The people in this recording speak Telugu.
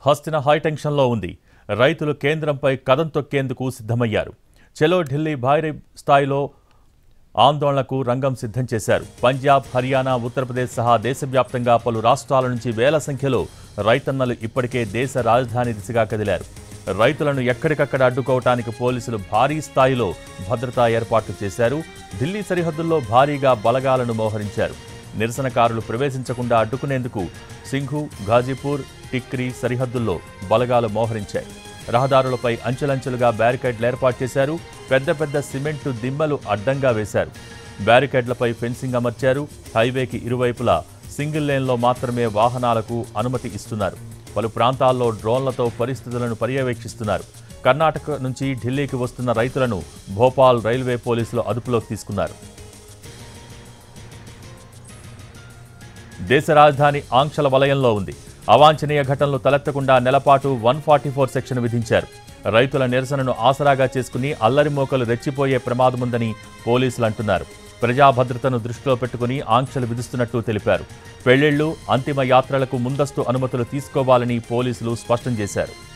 హస్తిన హైటెన్షన్లో ఉంది. రైతులు కేంద్రంపై కదం తొక్కేందుకు సిద్ధమయ్యారు. చలో ఢిల్లీ భారీ స్థాయిలో ఆందోళనకు రంగం సిద్ధం చేశారు. పంజాబ్, హర్యానా, ఉత్తరప్రదేశ్ సహా దేశవ్యాప్తంగా పలు రాష్ట్రాల నుంచి వేల సంఖ్యలో రైతన్నలు ఇప్పటికే దేశ రాజధాని దిశగా కదిలారు. రైతులను ఎక్కడికక్కడ అడ్డుకోవటానికి పోలీసులు భారీ స్థాయిలో భద్రతా ఏర్పాట్లు చేశారు. ఢిల్లీ సరిహద్దుల్లో భారీగా బలగాలను మోహరించారు. నిరసనకారులు ప్రవేశించకుండా అడ్డుకునేందుకు సింఘు, ఘాజీపూర్, టిక్రీ సరిహద్దుల్లో బలగాలు మోహరించాయి. రహదారులపై అంచెలంచెలుగా బ్యారికేడ్లు ఏర్పాటు చేశారు. పెద్ద పెద్ద సిమెంటు దిమ్మలు అడ్డంగా వేశారు. బ్యారికేడ్లపై ఫెన్సింగ్ అమర్చారు. హైవేకి ఇరువైపులా సింగిల్ లేన్లో మాత్రమే వాహనాలకు అనుమతి ఇస్తున్నారు. పలు ప్రాంతాల్లో డ్రోన్లతో పరిస్థితులను పర్యవేక్షిస్తున్నారు. కర్ణాటక నుంచి ఢిల్లీకి వస్తున్న రైతులను భోపాల్ రైల్వే పోలీసులు అదుపులోకి తీసుకున్నారు. దేశ రాజధాని ఆంక్షల వలయంలో ఉంది. అవాంఛనీయ ఘటనలు తలెత్తకుండా నెలపాటు 144 సెక్షన్ విధించారు. రైతుల నిరసనను ఆసరాగా చేసుకుని అల్లరి మోకలు రెచ్చిపోయే ప్రమాదముందని పోలీసులు అంటున్నారు. ప్రజా భద్రతను దృష్టిలో పెట్టుకుని ఆంక్షలు విధిస్తున్నట్టు తెలిపారు. పెళ్లిళ్లు, అంతిమ యాత్రలకు ముందస్తు అనుమతులు తీసుకోవాలని పోలీసులు స్పష్టం చేశారు.